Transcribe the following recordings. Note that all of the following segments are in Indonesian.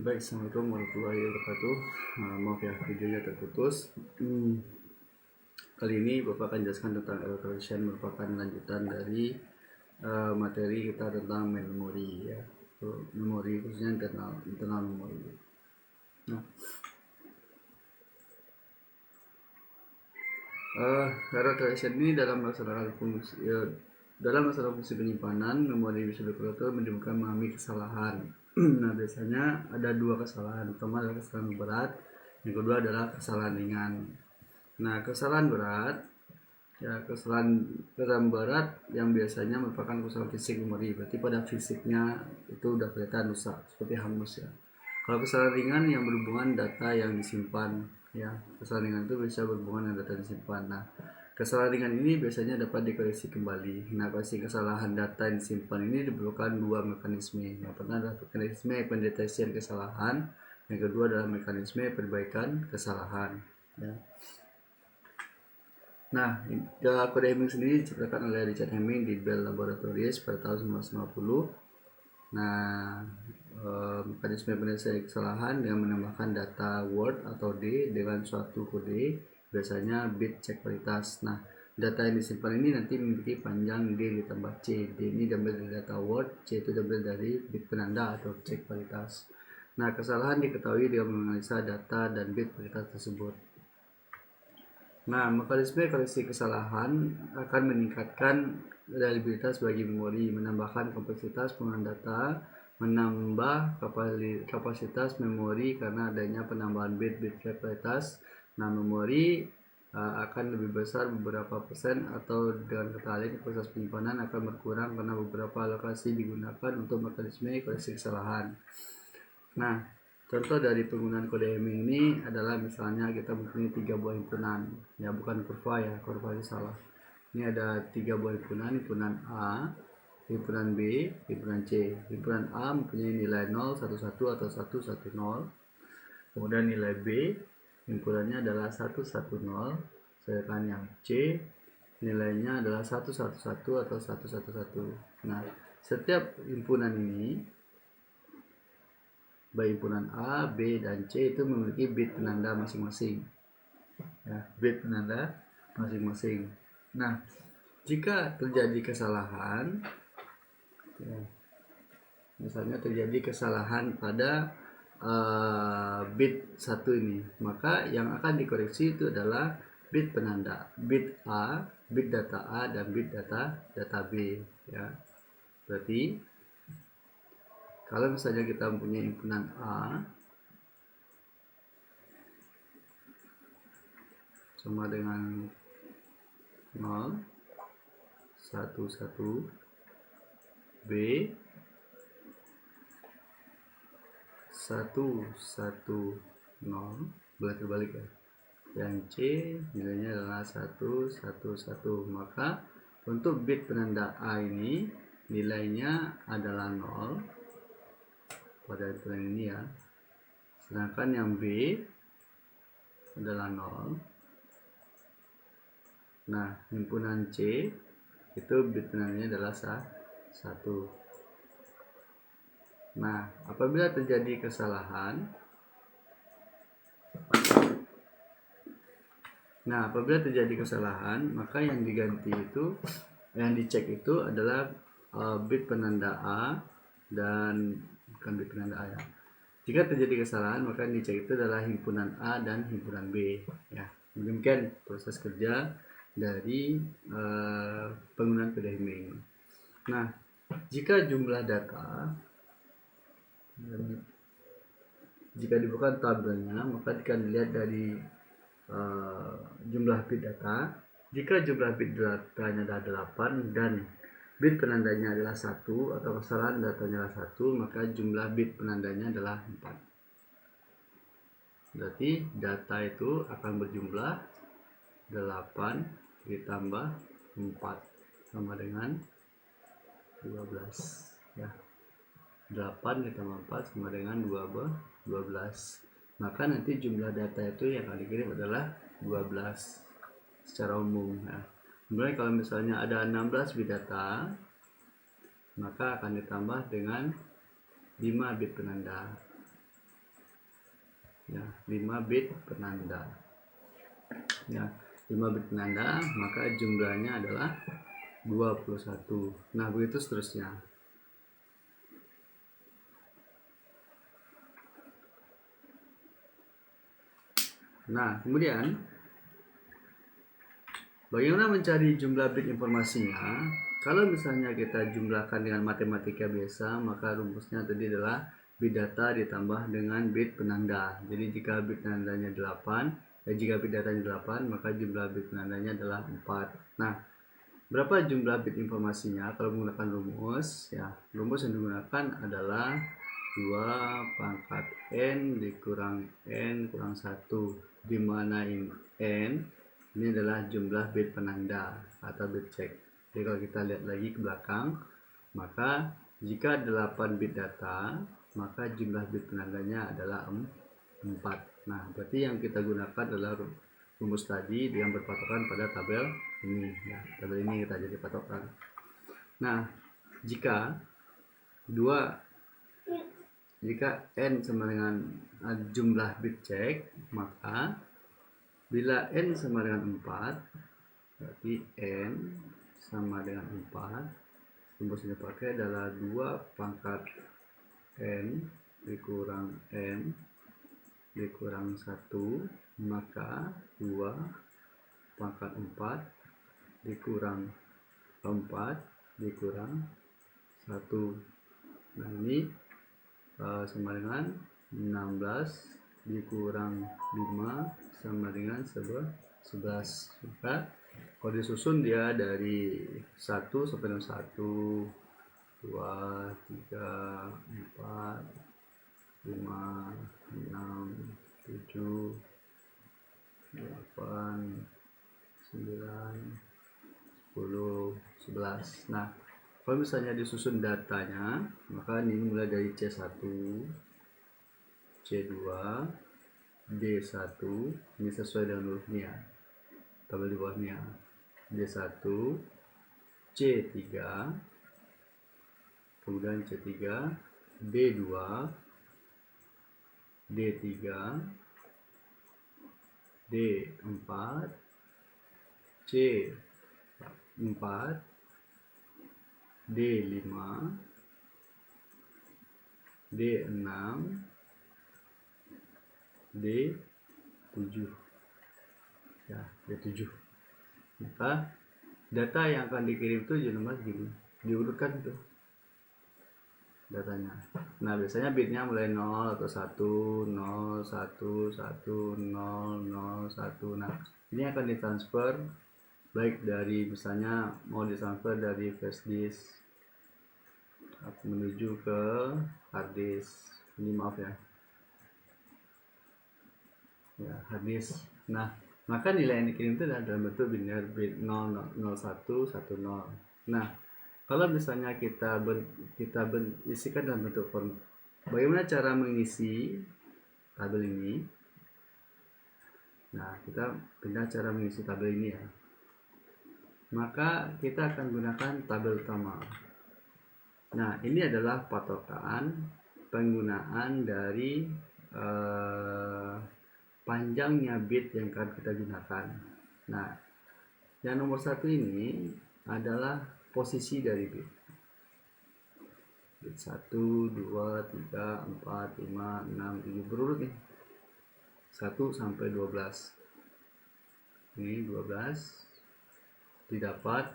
Baik, assalamualaikum warahmatullahi wabarakatuh. Maaf ya, videonya terputus. Kali ini Bapak akan jelaskan tentang error correction, merupakan lanjutan dari materi kita tentang memori ya. Memori khususnya internal memori. Nah, error correction ini dalam melaksanakan fungsi penyimpanan memori bisa berkontrol menimbulkan mengalami kesalahan. Nah, biasanya ada dua kesalahan. Pertama adalah kesalahan berat, yang kedua adalah kesalahan ringan. Nah, kesalahan berat yang biasanya merupakan kesalahan fisik memori, berarti pada fisiknya itu udah kelihatan rusak seperti hangus ya. Kalau kesalahan ringan yang berhubungan data yang disimpan ya, kesalahan ringan itu bisa berhubungan dengan data disimpan. Nah, kesalahan ringan ini biasanya dapat dikoreksi kembali. Nah, koreksi kesalahan data yang disimpan ini diperlukan dua mekanisme. Yang pertama adalah mekanisme pendeteksian kesalahan, yang kedua adalah mekanisme perbaikan kesalahan ya. Nah, kode Hamming sendiri diciptakan oleh Richard Hamming di Bell Laboratories pada tahun 1950. Nah, mekanisme penyelesaian kesalahan dengan menambahkan data Word atau D dengan suatu kode, biasanya bit cek kualitas. Nah, data yang disimpan ini nanti memiliki panjang D ditambah C. D ini diambil dari data Word, C itu diambil dari bit penanda atau cek kualitas. Nah, kesalahan diketahui dengan menganalisa data dan bit kualitas tersebut. Nah, mekanisme koreksi kesalahan akan meningkatkan reliabilitas bagi memori, menambahkan kompleksitas penggunaan data, menambah kapasitas memori karena adanya penambahan bit kualitas. Nah, memori akan lebih besar beberapa persen, atau dengan kata lain proses penyimpanan akan berkurang karena beberapa alokasi digunakan untuk mekanisme koreksi kesalahan. Nah, contoh dari penggunaan kode Hamming ini adalah misalnya kita mempunyai 3 buah himpunan, ya bukan kurva ya, kurva itu salah. Ini ada 3 buah himpunan A, himpunan B, himpunan C. Himpunan A mempunyai nilai 0, 1, 1 atau 1, 1, 0. Kemudian nilai B, himpunannya adalah 1, 1, 0. Sedangkan yang C, nilainya adalah 1, 1, 1 atau 1, 1, 1. Nah, setiap himpunan ini baik himpunan A, B, dan C itu memiliki bit penanda masing-masing ya, bit penanda masing-masing. Nah, jika terjadi kesalahan ya, misalnya terjadi kesalahan pada bit 1 ini, maka yang akan dikoreksi itu adalah bit penanda, bit A, bit data A, dan bit data B ya. Berarti kalau misalnya kita mempunyai himpunan A sama dengan 0, 1, 1, B 1, 1, 0, boleh terbalik ya. Yang C nilainya adalah 1, 1, 1. Maka untuk bit penanda A ini nilainya adalah 0 pada himpunan ini ya. Sedangkan yang B adalah 0. Nah, himpunan C itu bit penandanya adalah 1. Nah, apabila terjadi kesalahan, maka yang diganti itu, yang dicek itu adalah bit penanda A dan bukan bit penanda A ya. Jika terjadi kesalahan, maka yang dicek itu adalah himpunan A dan himpunan B ya. Demikian proses kerja dari penggunaan kode Hamming. Nah, jika jumlah data, jika dibuka tabelnya, maka akan dilihat dari jumlah bit data. Jika jumlah bit datanya adalah 8 dan bit penandanya adalah 1 atau kesalahan datanya adalah 1, maka jumlah bit penandanya adalah 4. Berarti data itu akan berjumlah 8 ditambah 4 sama dengan 12 ya. 8 ditambah 4 sama dengan 12. Maka nanti jumlah data itu yang akan dikirim adalah 12 secara umum ya. Kemudian kalau misalnya ada 16 bit data, maka akan ditambah dengan 5 bit penanda. ya, 5 bit penanda. Ya, 5 bit penanda, maka jumlahnya adalah 21. Nah, begitu seterusnya. Nah, kemudian bagaimana mencari jumlah bit informasinya? Kalau misalnya kita jumlahkan dengan matematika biasa, maka rumusnya tadi adalah bit data ditambah dengan bit penanda. Jadi jika bit penandanya 8, jika bit datanya 8, maka jumlah bit penandanya adalah 4. Nah, berapa jumlah bit informasinya kalau menggunakan rumus? Ya, rumus yang digunakan adalah 2 pangkat n dikurang n kurang 1, di mana n ini adalah jumlah bit penanda atau bit check. Jadi kalau kita lihat lagi ke belakang, maka jika 8 bit data, maka jumlah bit penandanya adalah 4. Nah, berarti yang kita gunakan adalah rumus tadi yang berpatokan pada tabel ini. Nah, tabel ini kita jadi patokan. Nah, jika n sama dengan jumlah bit check, maka bila n sama dengan 4, berarti n sama dengan 4. Rumus yang dipakai adalah 2 pangkat n dikurang n dikurang 1, maka 2 pangkat 4 dikurang 4 dikurang 1. Nah, ini sama dengan 16 dikurang 5 sama dengan 11. Maka kalau disusun dia dari 1 sampai dengan 1, 2, 3, 4, 5, 6, 7, 8, 9, 10, 11. Nah, kalau misalnya disusun datanya, maka ini mulai dari C1, C2, D1, ini sesuai dengan hurufnya, tabel di bawahnya. D1, C3, kemudian C3, D2, D3, D4, C4, D5, D6, D7. Ya, D7. Maka data yang akan dikirim itu jelas gini, diurutkan itu datanya. Nah, biasanya bitnya mulai 0 atau 1, 0, 1, 1, 0, 0, 1. Nah, ini akan ditransfer baik dari, misalnya mau ditransfer dari flash disk menuju ke hard disk. Ini maaf ya, hard disk. Nah, maka nilai yang dikirim itu adalah dalam bentuk biner, bit 0, 0, 1, 1, 0. Nah, kalau misalnya kita isikan dalam bentuk form, bagaimana cara mengisi tabel ini? Nah, kita pindah cara mengisi tabel ini ya. Maka kita akan gunakan tabel utama. Nah, ini adalah patokan penggunaan dari panjangnya bit yang akan kita gunakan. Nah, yang nomor 1 ini adalah posisi dari bit. Bit 1, 2, 3, 4, 5, 6, 7 berurut nih. 1 sampai 12. Ini 12 didapat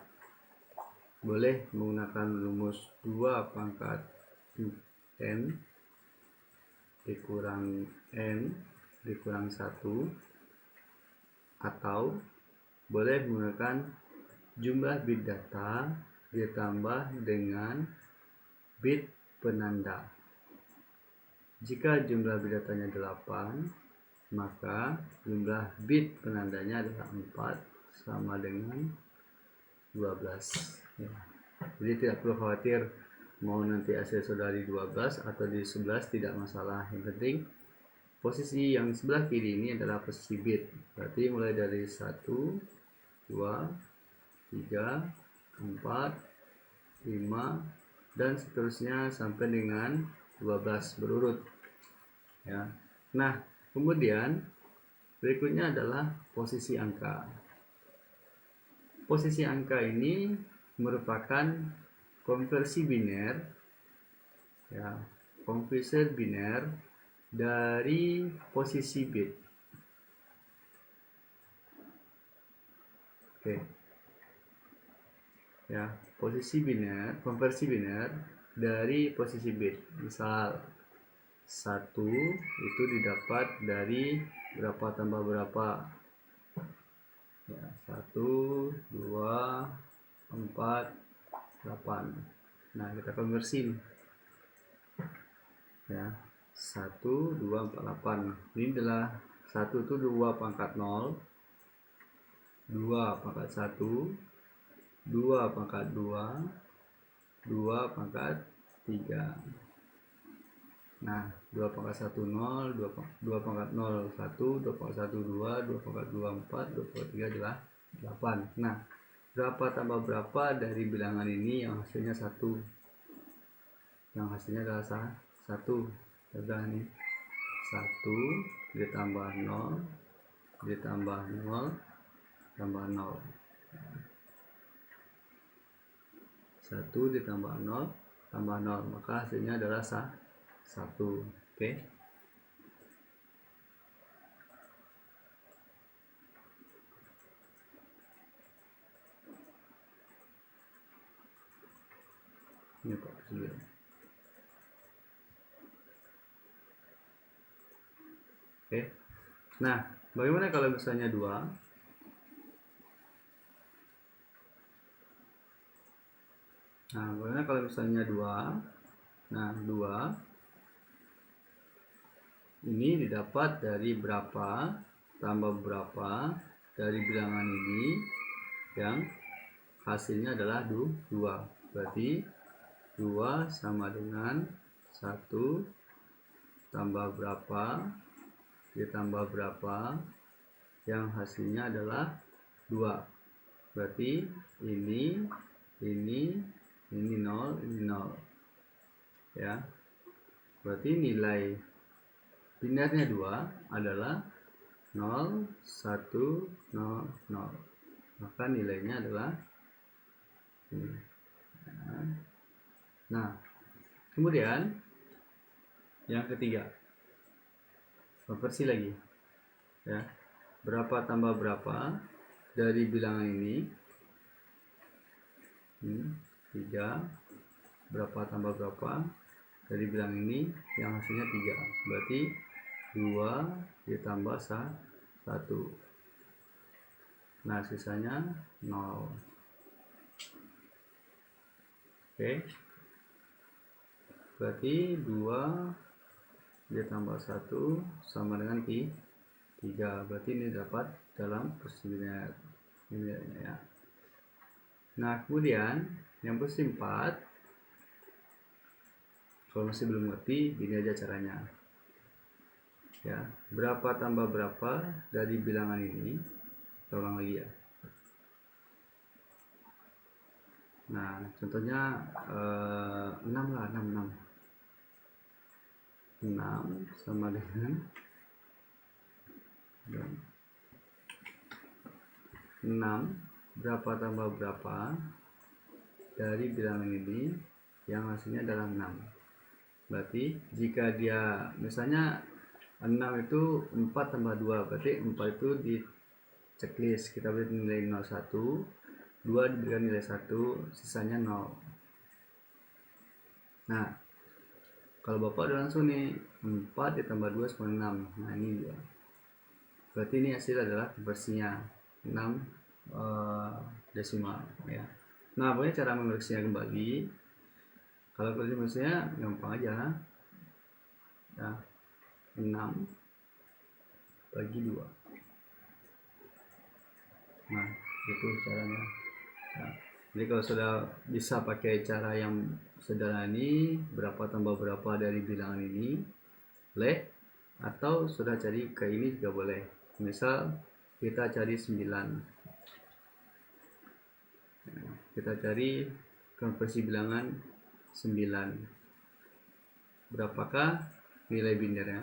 boleh menggunakan rumus 2 pangkat n dikurang n dikurang 1, atau boleh menggunakan jumlah bit data ditambah dengan bit penanda. Jika jumlah bit datanya 8, maka jumlah bit penandanya adalah 4 sama dengan 12. Ya. Jadi tidak perlu khawatir mau nanti hasil saudari 12 atau di 11, tidak masalah. Yang penting posisi yang sebelah kiri ini adalah posisi bit. Berarti mulai dari 1, 2, 3, 4, 5 dan seterusnya sampai dengan 12 berurut. Ya. Nah, Kemudian berikutnya adalah posisi angka. Posisi angka ini merupakan konversi biner, ya, konversi biner dari posisi bit. Oke. Ya, posisi biner, konversi biner dari posisi bit. Misal 1 itu didapat dari berapa tambah berapa. Ya, 1, 2, 4, 8. Nah, kita konversi nih. Ya, 1, 2, 4, 8. Ini adalah 1 itu 2 pangkat 0, 2 pangkat 1, 2 pangkat 2, 2 pangkat 3. Nah, 2 pangkat 1, 0, 2 pangkat 0, 1, 2 pangkat 1, 2, 2 pangkat 2, 4, 2 pangkat 3 adalah 8. Nah, berapa tambah berapa dari bilangan ini yang hasilnya 1? Yang hasilnya adalah 1. Sudah nih. 1 ditambah 0 ditambah 0 tambah 0. 1 ditambah 0 tambah 0, maka hasilnya adalah 1. Oke. Ini Pak Presiden. Oke. Nah, bagaimana kalau misalnya 2? Nah, bagaimana kalau misalnya 2? Nah, 2 ini didapat dari berapa tambah berapa dari bilangan ini yang hasilnya adalah 2. Berarti 2 sama dengan 1 tambah berapa ditambah berapa yang hasilnya adalah 2. Berarti ini 0, ini 0. Ya. Berarti nilai binernya 2 adalah 0, 1, 0, 0. Maka nilainya adalah ini. Nah, kemudian yang ketiga, konversi lagi. Ya. Berapa tambah berapa dari bilangan ini? 3. Berapa tambah berapa dari bilangan ini yang hasilnya 3. Berarti 2 ditambah 1. Nah, sisanya 0. Oke. Berarti 2 ditambah 1 sama dengan 3. Berarti ini dapat dalam posisi biner. Ini ya. Nah, kemudian yang posisi 4, kalau masih belum ngerti, gini aja caranya. Ya, berapa tambah berapa dari bilangan ini? Tolong lagi ya. Nah, contohnya 6 lah, 6 sama dengan 6. Berapa tambah berapa dari bilangan ini yang hasilnya adalah 6. Berarti jika dia misalnya 6 itu 4 tambah 2, berarti 4 itu di checklist kita beri nilai 01, 2 diberikan nilai 1, sisanya 0. Nah, kalau Bapak udah langsung nih 4 ditambah 2 sama 6. Nah, ini dia. Berarti ini hasil adalah konversinya 6 desimal ya. Nah, pokoknya cara mengoreksinya kembali. Kalau konversinya gampang aja. Ya. 6 bagi 2. Nah, itu caranya. Nah, jadi kalau sudah bisa pakai cara yang sederhana ini, berapa tambah berapa dari bilangan ini, boleh. Atau sudah cari ke ini juga boleh. Misal kita cari 9. Kita cari konversi bilangan 9. Berapakah nilai binernya?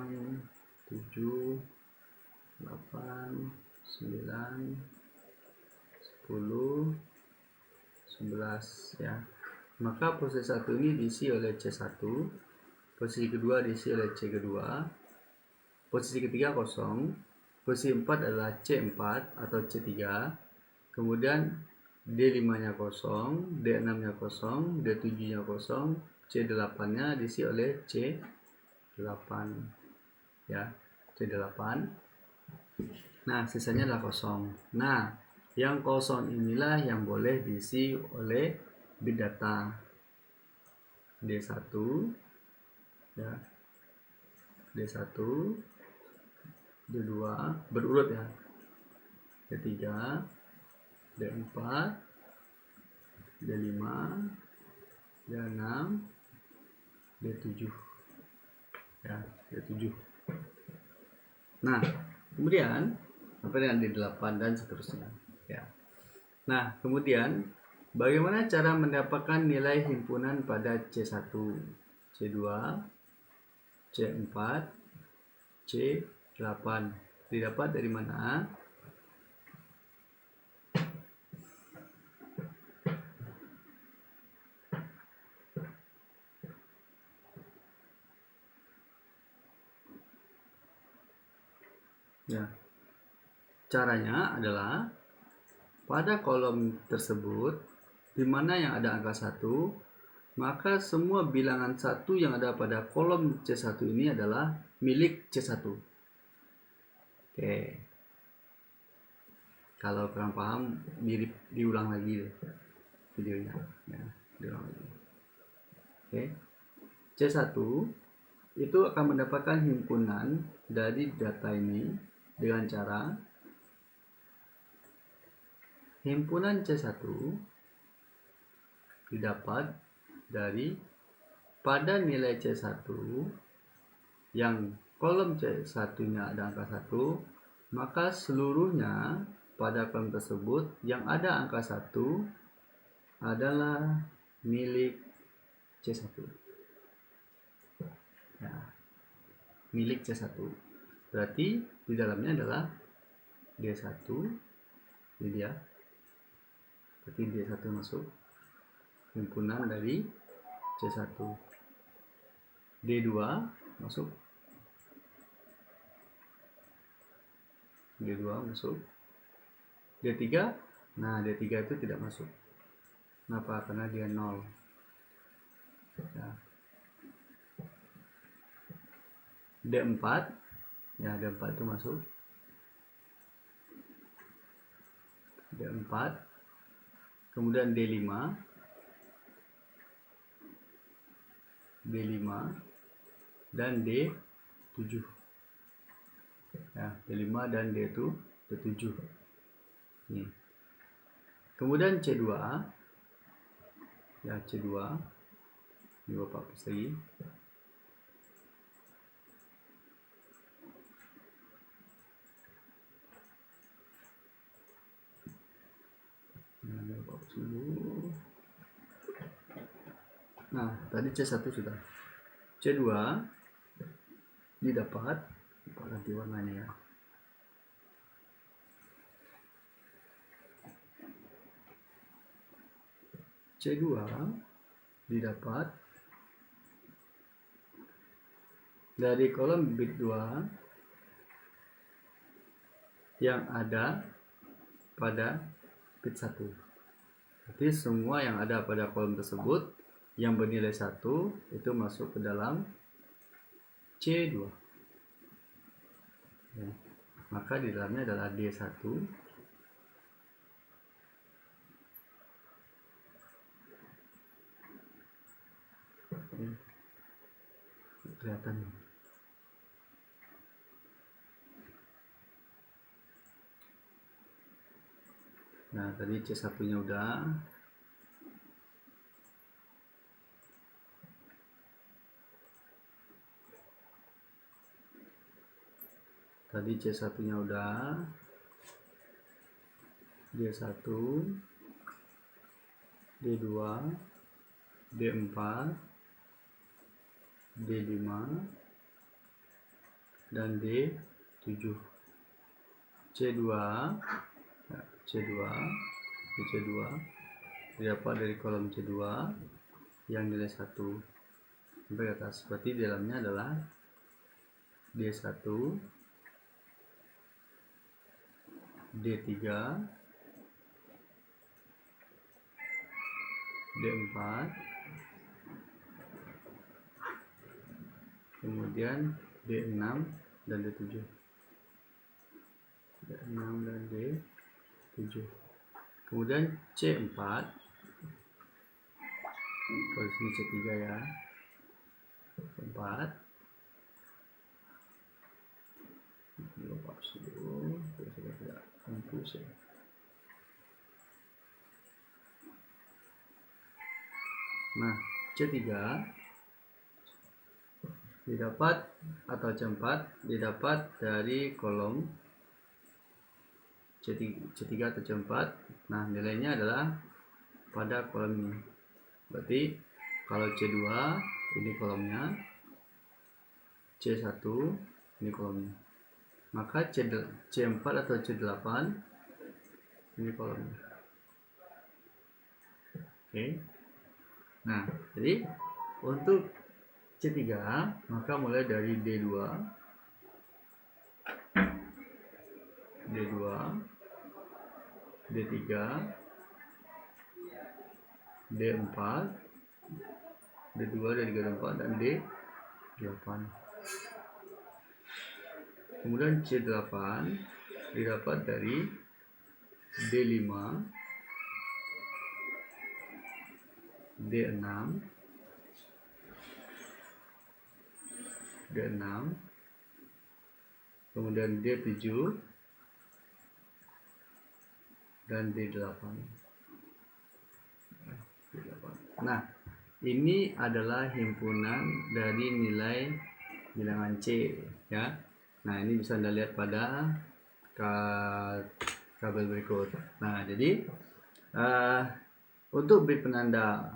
7, 8, 9, 10, 11 ya. Maka posisi 1 ini diisi oleh C1, posisi kedua diisi oleh C kedua, posisi ketiga kosong, posisi 4 adalah C4 atau C3, kemudian D5 nya kosong, D6 nya kosong, D7 nya kosong, C8 nya diisi oleh C8 ya, C8. Nah, sisanya adalah kosong. Nah, yang kosong inilah yang boleh diisi oleh bit data D1 ya, D1, D2 berurut ya, D3, D4, D5, D6, D7 ya, D7. Nah, kemudian sampai dengan D8 dan seterusnya ya. Nah, kemudian bagaimana cara mendapatkan nilai himpunan pada C1, C2, C4, C8? Didapat dari mana? Ya. Caranya adalah pada kolom tersebut di mana yang ada angka 1, maka semua bilangan 1 yang ada pada kolom C1 ini adalah milik C1. Oke. Kalau kurang paham, diulang lagi deh videonya ya, diulang lagi. Oke. C1 itu akan mendapatkan himpunan dari data ini dengan cara himpunan C1 didapat dari pada nilai C1 yang kolom C1-nya ada angka 1, maka seluruhnya pada kolom tersebut yang ada angka 1 adalah milik C1. Ya, milik C1. Berarti di dalamnya adalah D1, ini dia. Berarti D1 masuk himpunan dari C1. D2 masuk. D2 masuk. D3, nah D3 itu tidak masuk. Kenapa? Karena dia 0. Ya. D4, ya D4 itu masuk. D4, kemudian D5, D5 dan D7. Ya, D5 dan D7. Nih. Kemudian C2, ya C2, ini Bapak hapus lagi. Nah, tadi C1 sudah. C2 didapat, ganti warnanya ya. C2 didapat dari kolom bit 2 yang ada pada bit 1. Jadi semua yang ada pada kolom tersebut yang bernilai 1 itu masuk ke dalam C2. Ya. Maka di dalamnya adalah D1, kelihatan. Nah, tadi C1 nya udah. Tadi C1 nya udah. D1, D2, D4, D5 dan D7. C2 ya, C2 C2 didapat dari kolom C2 yang nilai 1 sampai ke atas. Berarti di dalamnya adalah D1, D3, D4, kemudian D6 dan D7. D6 dan D7. Kemudian C4, posisi C3 ya. C4. Lupa dulu, saya tidak confuse ya. Nah, C3 didapat atau C4 didapat dari kolom C3 atau C4. Nah, nilainya adalah pada kolom ini. Berarti kalau C2 ini kolomnya, C1 ini kolomnya. Maka C4 atau C8 ini kolomnya. Oke. Nah, jadi untuk C3 maka mulai dari D2, D2, D3, D4, D2, D3, D4 dan D8. Kemudian C8 didapat dari D5, D6, D6, kemudian D7 dan D8. Nah, ini adalah himpunan dari nilai bilangan C ya. Nah, ini bisa Anda lihat pada tabel berikut. Nah, jadi untuk bit penanda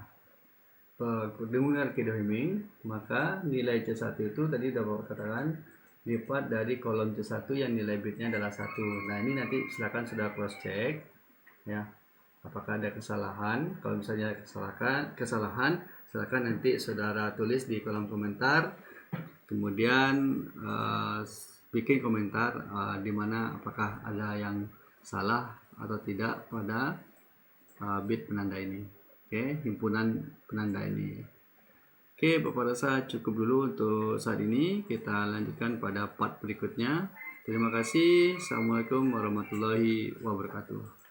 dengan Kiddo-Hamming, maka nilai C1 itu tadi sudah Bapak katakan lipat dari kolom C1 yang nilai bitnya adalah 1. Nah, ini nanti silakan sudah cross check ya. Apakah ada kesalahan? Kalau misalnya kesalahan, silakan nanti saudara tulis di kolom komentar. Kemudian bikin komentar di mana apakah ada yang salah atau tidak pada bit penanda ini. Oke, himpunan penanda ini. Oke, Bapak rasa cukup dulu untuk saat ini. Kita lanjutkan pada part berikutnya. Terima kasih. Assalamualaikum warahmatullahi wabarakatuh.